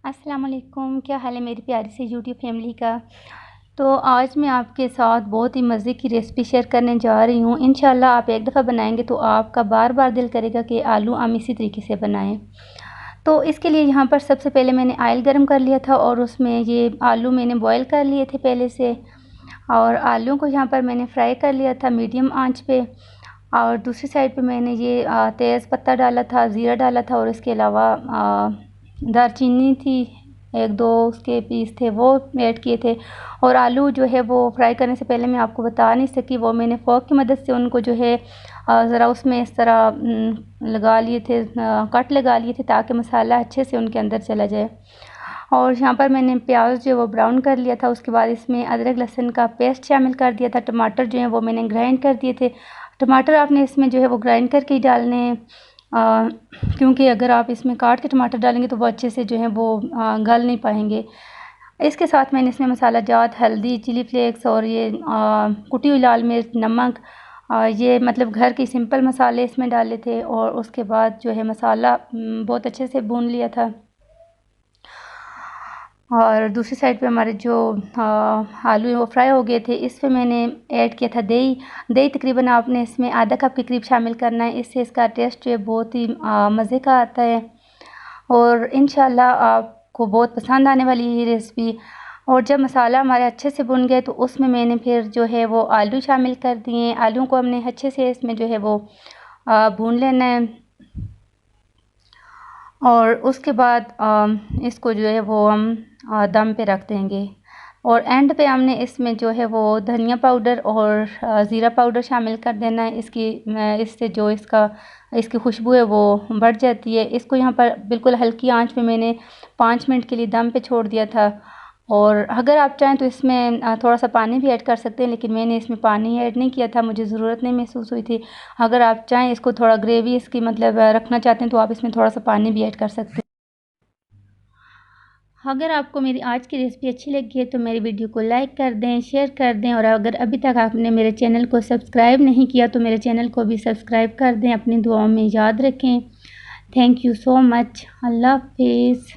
अस्सलाम वालेकुम, क्या हाल है मेरी प्यारी सी यूट्यूब फैमिली का। तो आज मैं आपके साथ बहुत ही मज़े की रेसिपी शेयर करने जा रही हूँ। इंशाल्लाह आप एक दफ़ा बनाएंगे तो आपका बार बार दिल करेगा कि आलू हम इसी तरीके से बनाएं। तो इसके लिए यहाँ पर सबसे पहले मैंने ऑयल गरम कर लिया था और उसमें ये आलू मैंने बॉईल कर लिए थे पहले से। और आलू को यहाँ पर मैंने फ्राई कर लिया था मीडियम आंच पे। और दूसरी साइड पे मैंने ये तेज़ पत्ता डाला था, ज़ीरा डाला था और इसके अलावा दालचीनी थी, एक दो उसके पीस थे वो ऐड किए थे। और आलू जो है वो फ्राई करने से पहले मैं आपको बता नहीं सकी, वो मैंने फ़ोर्क की मदद से उनको जो है ज़रा उसमें इस तरह लगा लिए थे, कट लगा लिए थे ताकि मसाला अच्छे से उनके अंदर चला जाए। और यहाँ पर मैंने प्याज जो वो ब्राउन कर लिया था। उसके बाद इसमें अदरक लहसुन का पेस्ट शामिल कर दिया था। टमाटर जो है वो मैंने ग्राइंड कर दिए थे। टमाटर आपने इसमें जो है वो ग्राइंड करके ही डालने हैं, क्योंकि अगर आप इसमें काट के टमाटर डालेंगे तो वो अच्छे से जो है वो गल नहीं पाएंगे। इसके साथ मैंने इसमें मसाला जात, हल्दी, चिली फ्लेक्स और ये कुटी हुई लाल मिर्च, नमक, ये मतलब घर के सिंपल मसाले इसमें डाले थे। और उसके बाद जो है मसाला बहुत अच्छे से भून लिया था। और दूसरी साइड पे हमारे जो आलू हैं वो फ्राई हो गए थे। इस पे मैंने ऐड किया था दही। दही तकरीबन आपने इसमें आधा कप के करीब शामिल करना है, इससे इसका टेस्ट जो है बहुत ही मज़े का आता है। और इंशाल्लाह आपको बहुत पसंद आने वाली है ये रेसिपी। और जब मसाला हमारे अच्छे से भुन गए तो उसमें मैंने फिर जो है वो आलू शामिल कर दिए। आलू को हमने अच्छे से इसमें जो है वो भून लेना है। और उसके बाद इसको जो है वो हम दम पे रख देंगे। और एंड पे हमने इसमें जो है वो धनिया पाउडर और ज़ीरा पाउडर शामिल कर देना है। इससे जो इसकी खुशबू है वो बढ़ जाती है। इसको यहाँ पर बिल्कुल हल्की आंच पे मैंने 5 मिनट के लिए दम पे छोड़ दिया था। और अगर आप चाहें तो इसमें थोड़ा सा पानी भी ऐड कर सकते हैं, लेकिन मैंने इसमें पानी ऐड नहीं किया था, मुझे ज़रूरत नहीं महसूस हुई थी। अगर आप चाहें इसको थोड़ा ग्रेवी इसकी मतलब रखना चाहते हैं तो आप इसमें थोड़ा सा पानी भी ऐड कर सकते हैं। अगर आपको मेरी आज की रेसिपी अच्छी लगी है तो मेरी वीडियो को लाइक कर दें, शेयर कर दें। और अगर अभी तक आपने मेरे चैनल को सब्सक्राइब नहीं किया तो मेरे चैनल को भी सब्सक्राइब कर दें। अपनी दुआओं में याद रखें। Thank you so much. अल्लाह हाफिज़।